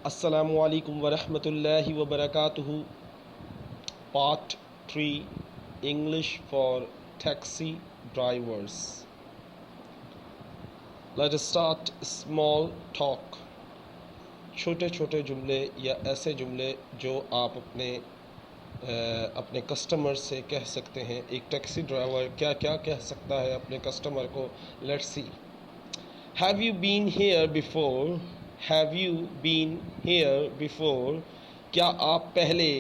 अस्सलामु अलैकुम वरहमतुल्लाहि वबरकातुहू। Part 3 English for taxi drivers. Let us start small talk. छोटे छोटे जुमले या ऐसे जुमले जो आप अपने कस्टमर से कह सकते हैं। एक टैक्सी ड्राइवर क्या क्या कह सकता है अपने कस्टमर को। Let's see. Have you been here before? Have you been here before? क्या आप पहले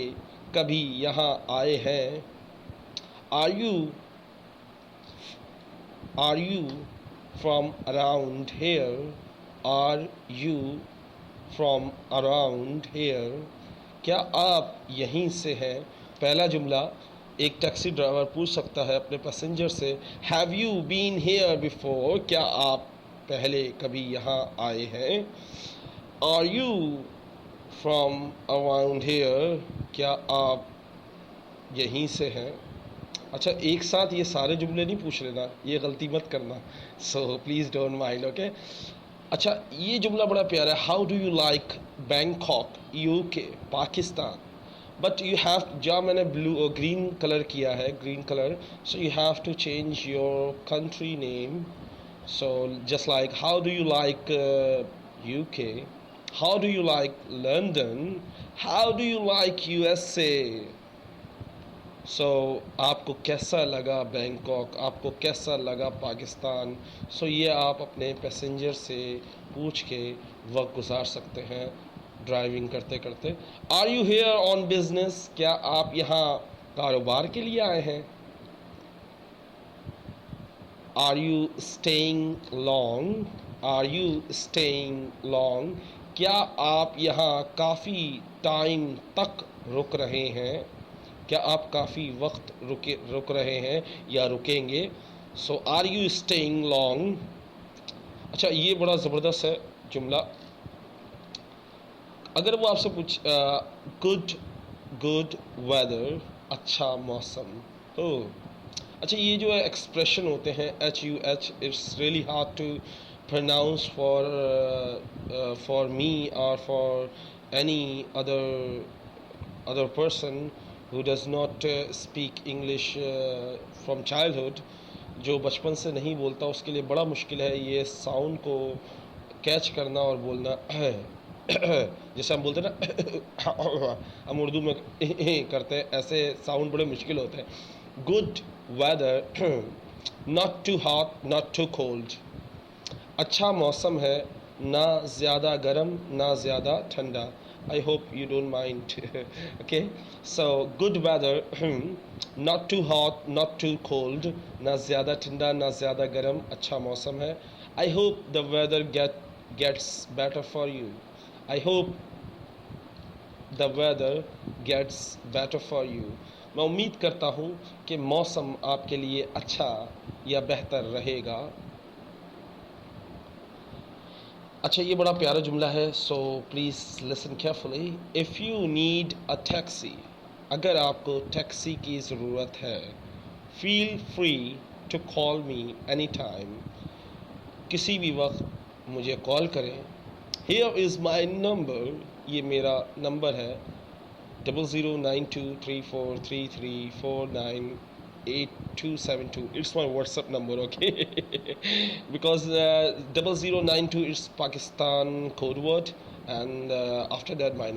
कभी यहाँ आए हैं? Are you from around here? Are you from around here? क्या आप यहीं से हैं? पहला जुमला एक टैक्सी ड्राइवर पूछ सकता है अपने पैसेंजर से, have you been here before? क्या आप पहले कभी यहाँ आए हैं? Are you from around here? क्या आप यहीं से हैं? अच्छा, एक साथ ये सारे जुमले नहीं पूछ लेना, ये गलती मत करना। So please don't mind, okay. अच्छा, ये जुमला बड़ा प्यारा है। How do you like Bangkok, UK, Pakistan? But you have, जहाँ मैंने ब्लू और ग्रीन कलर किया है, green colour, so you have to change your country name. So just like how do you like UK? How do you like London? How do you like USA? So आपको कैसा लगा Bangkok? आपको कैसा लगा Pakistan? So ये आप अपने passenger से पूछ के वक्त गुजार सकते हैं ड्राइविंग करते करते। Are you here on business? क्या आप यहाँ कारोबार के लिए आए हैं? Are you staying long? Are you staying long? क्या आप यहाँ काफ़ी टाइम तक रुक रहे हैं? क्या आप काफ़ी वक्त रुक रहे हैं या रुकेंगे? So are you staying long? अच्छा, ये बड़ा ज़बरदस्त है जुमला। अगर वो आपसे गुड गुड वेदर, अच्छा मौसम हो। अच्छा, ये जो एक्सप्रेशन होते हैं HUH, it's really hard to pronounce for me or for any other person who does not speak English from childhood. जो बचपन से नहीं बोलता उसके लिए बड़ा मुश्किल है ये साउंड को कैच करना और बोलना। जैसे हम बोलते हैं ना, हम उर्दू में करते हैं, ऐसे साउंड बड़े मुश्किल होते हैं। Good weather, not too hot not too cold. अच्छा मौसम है, ना ज़्यादा गर्म ना ज़्यादा ठंडा। I hope you don't mind, okay. So good weather, not too hot not too cold, ना ज़्यादा ठंडा ना ज़्यादा गर्म, अच्छा मौसम है। I hope the weather gets better for you. I hope the weather gets better for you. मैं उम्मीद करता हूँ कि मौसम आपके लिए अच्छा या बेहतर रहेगा। अच्छा, ये बड़ा प्यारा जुमला है, so please listen carefully. If you need a taxi, अगर आपको टैक्सी की ज़रूरत है, feel free to call me any time, किसी भी वक्त मुझे कॉल करें। हियर इज़ माई नंबर, ये मेरा नंबर है, 00923433498272. It's my WhatsApp number, okay? Because 0092 is Pakistan code word, and after that my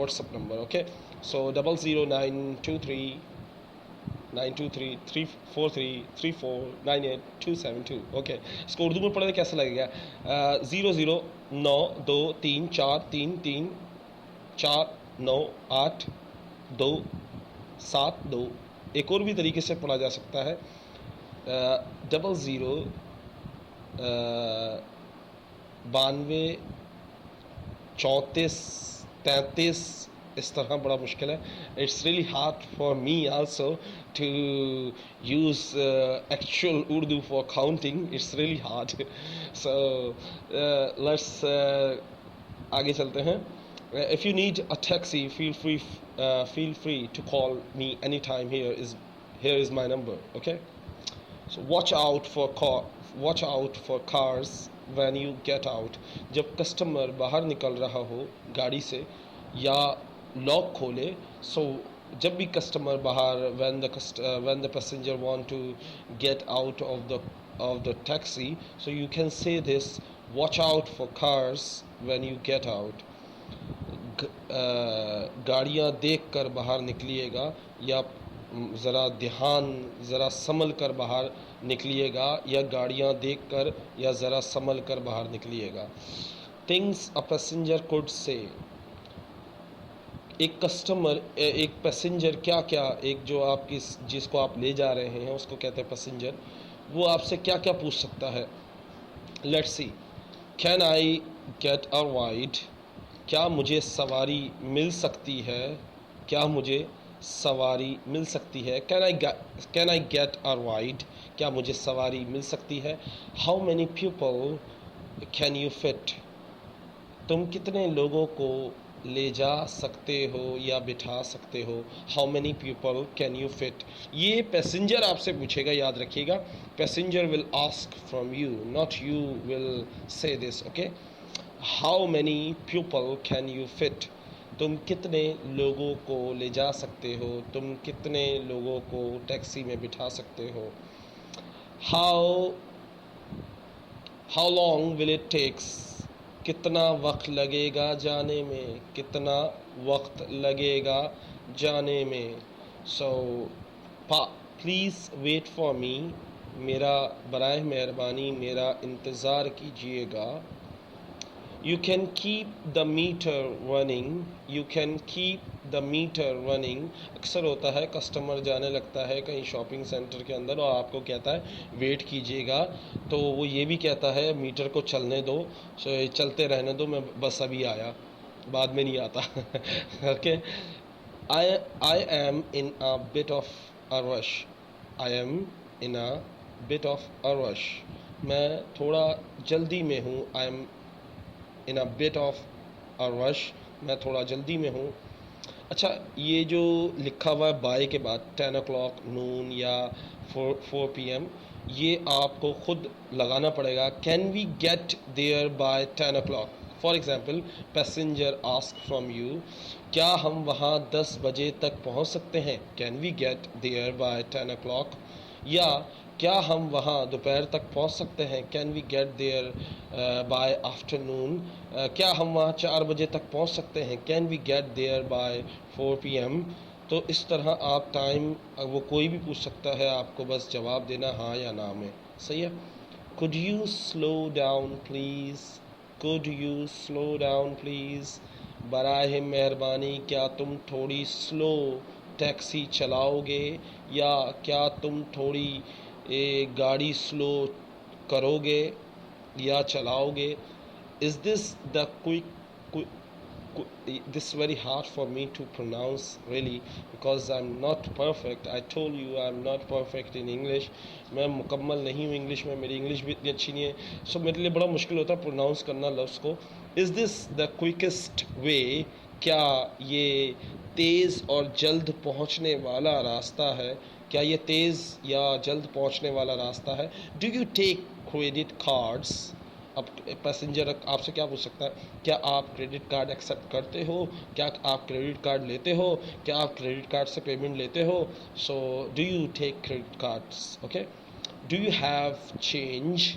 WhatsApp number, okay? So 009233433498 okay. इसको उर्दू में पढ़ने कैसा लगेगा? 00923433498272। एक और भी तरीके से पढ़ा जा सकता है, 00923433, इस तरह बड़ा मुश्किल है। It's really hard for me also to use actual Urdu for counting, it's really hard. So let's आगे चलते हैं। If you need a taxi, feel free to call me anytime. Here is my number, okay? So watch out for cars when you get out. जब customer बाहर निकल रहा हो गाड़ी से या लॉक खोले, so जब भी कस्टमर बाहर when the passenger want to get out of the taxi, so you can say this: watch out for cars when you get out. गाड़ियाँ देख कर बाहर निकलिएगा या ज़रा संभल कर बाहर निकलिएगा या गाड़ियाँ देख कर या ज़रा संभल कर बाहर निकलिएगा. Things a passenger could say. एक पैसेंजर क्या क्या, एक जो आपकी जिसको आप ले जा रहे हैं उसको कहते हैं पैसेंजर, वो आपसे क्या क्या पूछ सकता है. Let's see. Can I get a ride. क्या मुझे सवारी मिल सकती है. क्या मुझे सवारी मिल सकती है. Can I get a ride. क्या मुझे सवारी मिल सकती है. How many people can you fit. तुम कितने लोगों को ले जा सकते हो या बिठा सकते हो. How many people can you fit. ये पैसेंजर आपसे पूछेगा, याद रखिएगा. Passenger will ask from you, not you will say this. Okay. How many people can you fit. तुम कितने लोगों को ले जा सकते हो. तुम कितने लोगों को टैक्सी में बिठा सकते हो. How long will it takes. कितना वक्त लगेगा जाने में. कितना वक्त लगेगा जाने में. So please wait for me. मेरा बराए मेहरबानी मेरा इंतज़ार कीजिएगा. You can keep the meter running. You can keep the meter running. अक्सर होता है कस्टमर जाने लगता है कहीं शॉपिंग सेंटर के अंदर और आपको कहता है वेट कीजिएगा, तो वो ये भी कहता है मीटर को चलने दो, चलते रहने दो, मैं बस अभी आया, बाद में नहीं आता. Okay. I am in a bit of a rush. I am in a bit of a rush. मैं थोड़ा जल्दी में हूँ. I am in a bit of a rush. मैं थोड़ा जल्दी में हूँ. अच्छा, ये जो लिखा हुआ है बाय के बाद 10 o'clock, नून या 4 PM, ये आपको खुद लगाना पड़ेगा. Can we get there by 10 o'clock. For example, passenger ask from you, क्या हम वहाँ 10 बजे तक पहुँच सकते हैं. Can we get there by 10 o'clock. या क्या हम वहाँ दोपहर तक पहुँच सकते हैं. Can we get there by afternoon. क्या हम वहाँ 4 बजे तक पहुँच सकते हैं. Can we get there by 4 PM. तो इस तरह आप टाइम, वो कोई भी पूछ सकता है, आपको बस जवाब देना हाँ या ना में. सही है. Could you slow down please. Could you slow down please. बराए मेहरबानी क्या तुम थोड़ी स्लो टैक्सी चलाओगे या क्या तुम थोड़ी गाड़ी स्लो करोगे या चलाओगे. Is this the quick. This is very hard for me to pronounce really because I'm not perfect. I told you I'm not perfect in English. मैं मुकम्मल नहीं हूँ इंग्लिश में, मेरी इंग्लिश भी इतनी अच्छी नहीं है, सो मेरे लिए बड़ा मुश्किल होता है प्रोनाउंस करना लफ्ज़ को. इज़ दिस द क्विकेस्ट वे. क्या ये तेज़ और जल्द पहुँचने वाला रास्ता है. क्या ये तेज़ या जल्द पहुँचने वाला रास्ता है. Do you take credit cards. अब पैसेंजर आपसे क्या पूछ सकता है, क्या आप क्रेडिट कार्ड एक्सेप्ट करते हो. क्या आप क्रेडिट कार्ड लेते हो. क्या आप क्रेडिट कार्ड से पेमेंट लेते हो. So do you take credit cards. Okay. Do you have change.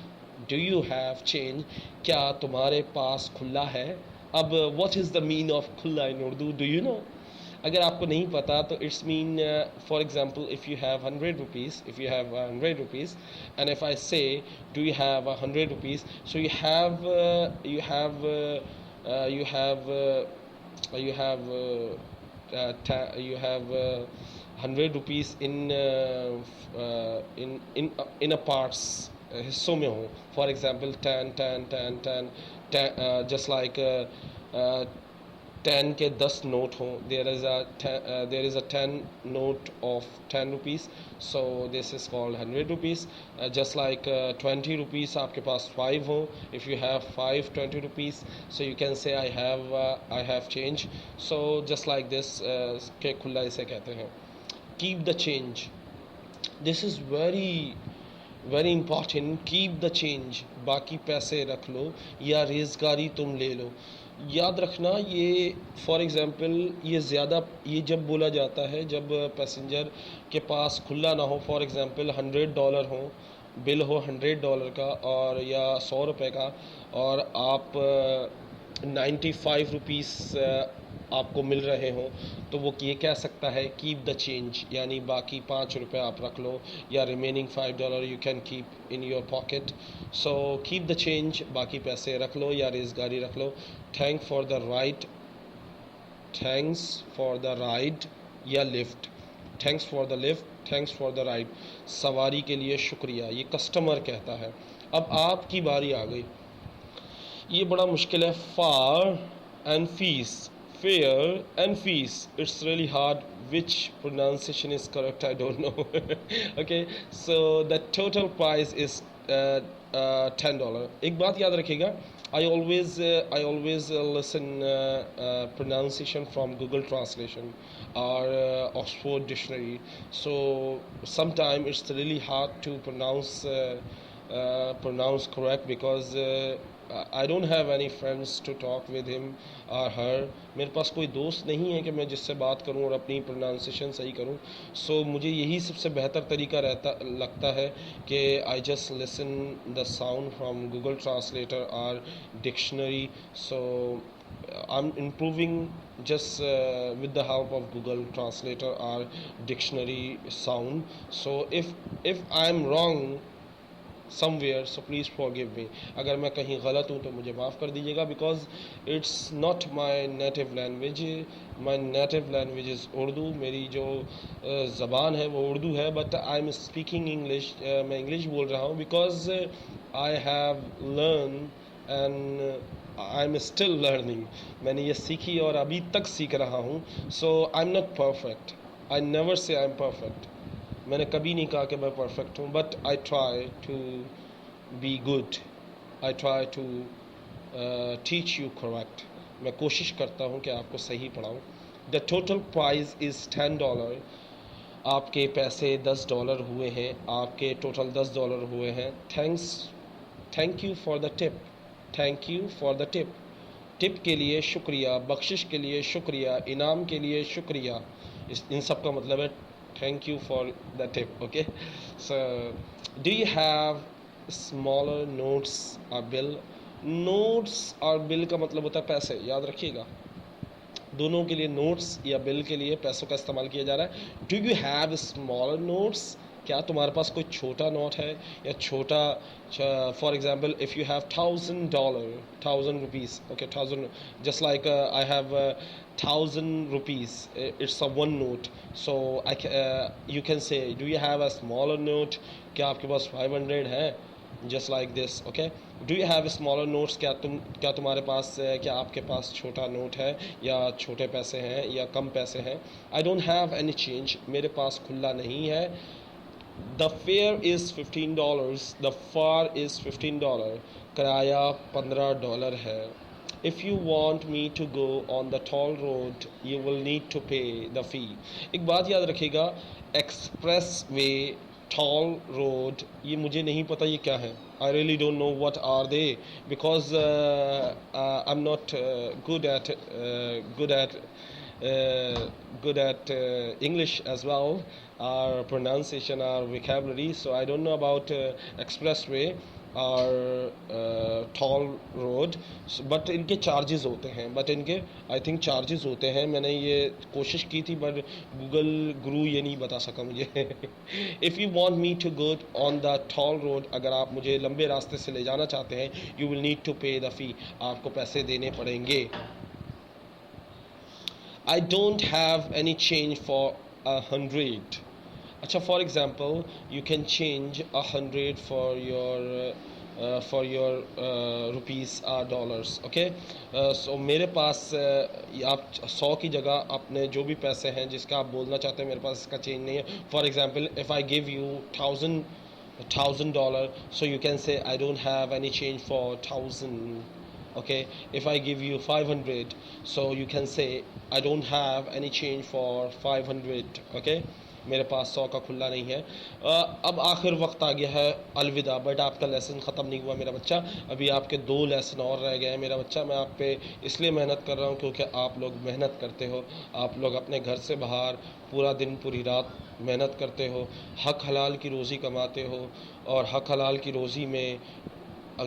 Do you have change. क्या तुम्हारे पास खुला है. अब what is the mean of खुला in Urdu. Do you know. अगर आपको नहीं पता तो it's mean, for example, if you have 100 rupees, if you have 100 rupees and if I say do you have 100 rupees, so you have you have you have you have you have 100 rupees in a parts, हिस्सों में हो. For example 10 10 10 10 just like 10 के 10 note हों. there is a 10 note of 10 rupees, so this is called 100 rupees. Just like 20 rupees आपके पास 5 हो. if you have 5 20 rupees, so you can say I have change. so just like this, के खुला इसे कहते हैं. keep the change. this is very important. keep the change. बाकी पैसे रख लो या रेज़गारी तुम ले लो। याद रखना ये फॉर एग्ज़ाम्पल ये ज़्यादा ये जब बोला जाता है जब पैसेंजर के पास खुला ना हो, फॉर एग्ज़ाम्पल $100 हो, बिल हो $100 का और या ₹100 का, और आप 95 रुपीस आपको मिल रहे हों, तो वो ये कह सकता है कीप द चेंज, यानी बाकी ₹5 आप रख लो, या remaining $5 you can keep in your pocket. So keep the change, बाकी पैसे रख लो या रेज़गारी रख लो। Thank for the ride, thanks for the ride या lift, thanks for the lift, thanks for the ride, सवारी के लिए शुक्रिया, ये कस्टमर कहता है। अब आपकी बारी आ गई, ये बड़ा मुश्किल है। Far and fees, fair and fees, it's really hard, which pronunciation is correct I don't know okay, so the total price is $10. एक बात याद रखिएगा, I always listen pronunciation from Google Translation or Oxford Dictionary, so sometimes it's really hard to pronounce correct because I don't have any friends to talk with him or her, मेरे पास कोई दोस्त नहीं है कि मैं जिससे बात करूं और अपनी प्रोनाउंसिएशन सही करूं। सो मुझे यही सबसे बेहतर तरीका लगता है कि I just listen the sound from Google translator और dictionary. So I am improving just with the help of Google Translator or dictionary sound. So if I'm wrong somewhere, so please forgive me, अगर मैं कहीं गलत हूँ तो मुझे माफ़ कर दीजिएगा, because it's not my native language, my native language is Urdu, मेरी जो ज़बान है वो उर्दू है, but I'm speaking English, मैं इंग्लिश बोल रहा हूँ because I have learned and I'm still learning, मैंने ये सीखी और अभी तक सीख रहा हूँ। So I'm not perfect, I never say I'm perfect, मैंने कभी नहीं कहा कि मैं परफेक्ट हूँ, but I try to be good, I try to teach you correct, मैं कोशिश करता हूँ कि आपको सही पढ़ाऊँ। द टोटल प्राइस इज़ $10, आपके पैसे $10 हुए हैं, आपके टोटल $10 हुए हैं। Thank you for the tip, thank you for the tip, tip के लिए शुक्रिया, बख्शिश के लिए शुक्रिया, इनाम के लिए शुक्रिया, इन सब का मतलब है thank you for the tip. Okay, so do you have smaller notes or bill? notes और bill का मतलब होता है पैसे, याद रखिएगा, दोनों के लिए notes या bill के लिए पैसों का इस्तेमाल किया जा रहा है। do you have smaller notes? क्या तुम्हारे पास कोई छोटा नोट है या छोटा, for example if you have $1000, 1000 rupees, okay 1000, just like I have 1000 rupees, it's a one note, so you can say do you have a smaller note? क्या आपके पास 500 है? just like this, okay, do you have smaller notes? क्या तुम्हारे पास क्या आपके पास छोटा note है या छोटे पैसे हैं या कम पैसे हैं? I don't have any change, मेरे पास खुला नहीं है। The fare is $15, the fare is $15, किराया $15 है। If you want me to go on the toll road, you will need to pay the fee. एक बात याद रखिएगा, एक्सप्रेस वे, toll road, ये मुझे नहीं पता ये क्या है। I really don't know what are they because I'm not good at English as well, our pronunciation, our vocabulary, so I don't know about expressway और toll road, बट इनके charges होते हैं, बट इनके आई थिंक चार्जेस होते हैं। मैंने ये कोशिश की थी बट गूगल गुरु ये नहीं बता सका मुझे। If you want me to go on the toll road, अगर आप मुझे लंबे रास्ते से ले जाना चाहते हैं, यू विल नीड टू पे द फी, आपको पैसे देने पड़ेंगे। I don't have any change for 100. अच्छा, for example you can change 100 for your rupees or dollars, okay, so मेरे पास आप 100 की जगह अपने जो भी पैसे हैं जिसका आप बोलना चाहते हैं मेरे पास इसका चेंज नहीं है। For example if I give you $1000, so you can say I don't have any change for 1000. Okay, if I give you 500, so you can say I don't have any change for 500. Okay, मेरे पास 100 का खुला नहीं है। अब आखिर वक्त आ गया है अलविदा, बट आपका लेसन ख़त्म नहीं हुआ मेरा बच्चा, अभी आपके 2 लेसन और रह गए हैं मेरा बच्चा। मैं आप पे इसलिए मेहनत कर रहा हूँ क्योंकि आप लोग मेहनत करते हो, आप लोग अपने घर से बाहर पूरा दिन पूरी रात मेहनत करते हो, हक हलाल की रोज़ी कमाते हो, और हक हलाल की रोज़ी में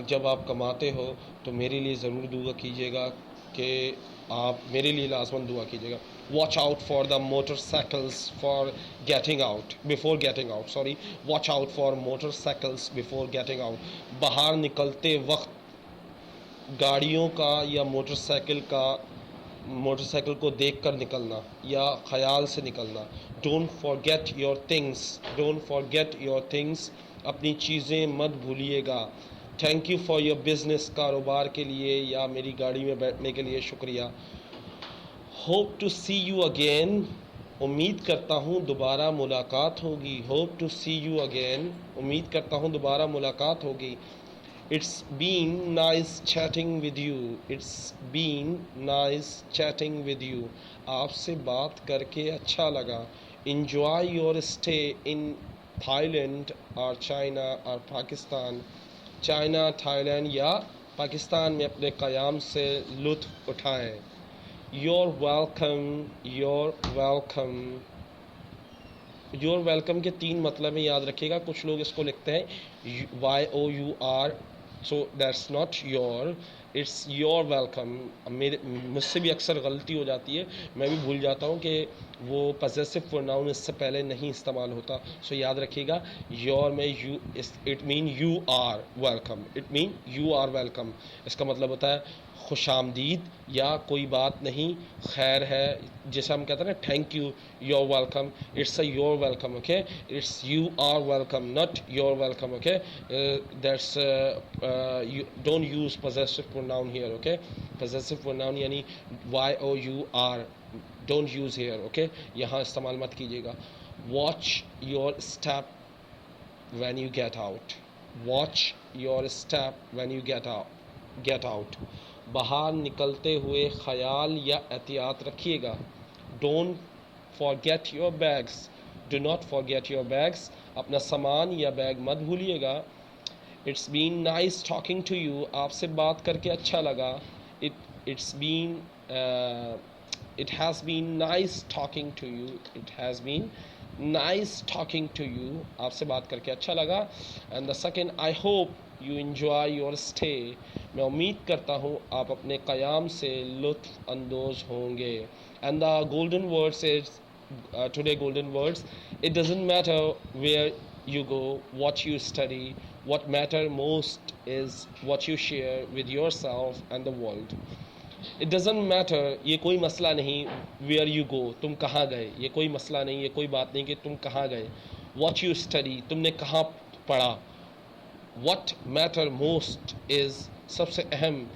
जब आप कमाते हो तो मेरे लिए ज़रूर दुआ कीजिएगा कि आप मेरे लिए लाजमन दुआ कीजिएगा। Watch out for the motorcycles for getting out before getting out, sorry, watch out for motorcycles before getting out. बाहर निकलते वक्त गाड़ियों का या मोटरसाइकिल को देखकर निकलना या ख्याल से निकलना। Don't forget your things, don't forget your things, अपनी चीज़ें मत भूलिएगा। Thank you for your business, कारोबार के लिए या मेरी गाड़ी में बैठने के लिए शुक्रिया। Hope to see you again, उम्मीद करता हूँ दोबारा मुलाकात होगी। Hope to see you again, उम्मीद करता हूँ दोबारा मुलाकात होगी। It's been nice chatting with you. It's been nice chatting with you. आपसे बात करके अच्छा लगा। Enjoy your stay in Thailand or China or Pakistan. China, Thailand या पाकिस्तान में अपने क़याम से लुत्फ़ उठाएं। You're welcome, you're welcome. Your welcome के 3 मतलब है, याद रखिएगा। कुछ लोग इसको लिखते हैं YOUR, so that's not your, it's your welcome. मेरे मुझसे भी अक्सर गलती हो जाती है, मैं भी भूल जाता हूँ कि वो पजेसिव प्रोनाउन इससे पहले नहीं इस्तेमाल होता। सो याद रखिएगा, योर में you, it mean you are welcome, it mean you are welcome. इसका मतलब होता है खुशामदीद या कोई बात नहीं, खैर है, जैसे हम कहते हैं ना thank you, your welcome, it's a your welcome, okay, it's you are welcome, not your welcome, okay. That's don't use possessive pronoun here, okay. Possessive pronoun यानी YOUR don't use here, okay, यहाँ इस्तेमाल मत कीजिएगा। Watch your step when you get out, watch your step when you get out. बाहर निकलते हुए ख्याल या एहतियात रखिएगा। Don't forget your bags, do not forget your bags, अपना सामान या बैग मत भूलिएगा। It's been nice talking to you, आपसे बात करके अच्छा लगा। It has been nice talking to you, it has been nice talking to you, आपसे बात करके अच्छा लगा। And the second, I hope you enjoy your stay, मैं उम्मीद करता हूँ आप अपने क़याम से लुत्फ़ अंदोज़ होंगे। And the golden words is today golden words, it doesn't matter where you go, what you study, what matter most is what you share with yourself and the world. It doesn't matter, ये कोई मसला नहीं, where you go, तुम कहाँ गए, ये कोई मसला नहीं, ये कोई बात नहीं कि तुम कहाँ गए। what you study, तुमने कहाँ पढ़ा। what matter most is, सबसे अहम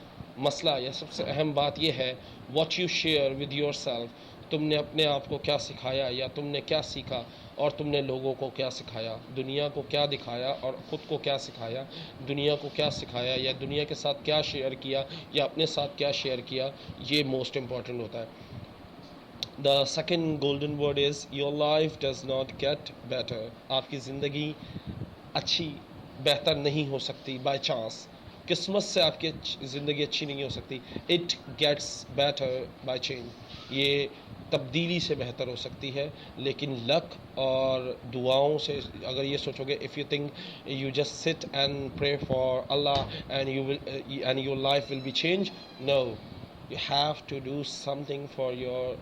मसला या सबसे अहम बात यह है what you share with yourself, तुमने अपने आप को क्या सिखाया या तुमने क्या सीखा और तुमने लोगों को क्या सिखाया, दुनिया को क्या दिखाया और ख़ुद को क्या सिखाया, दुनिया को क्या सिखाया या दुनिया के साथ क्या शेयर किया या अपने साथ क्या शेयर किया, ये मोस्ट इम्पॉर्टेंट होता है। The second golden word is your life does not get better, आपकी ज़िंदगी अच्छी बेहतर नहीं हो सकती बाय चांस, किस्मत से आपकी ज़िंदगी अच्छी नहीं हो सकती। It gets better by change, ये तब्दीली से बेहतर हो सकती है, लेकिन लक और दुआओं से अगर ये सोचोगे, if you think you just sit and pray for Allah and your life will be change, no, you have to do something for your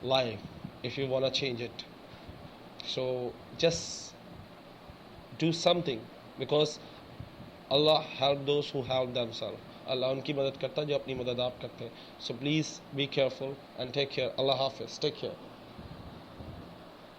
life if you want to change it. So just do something, because Allah help those who help themselves. अल्लाह उनकी मदद करता है जो अपनी मदद आप करते हैं. So please be careful and take care. Allah Hafiz. Take care.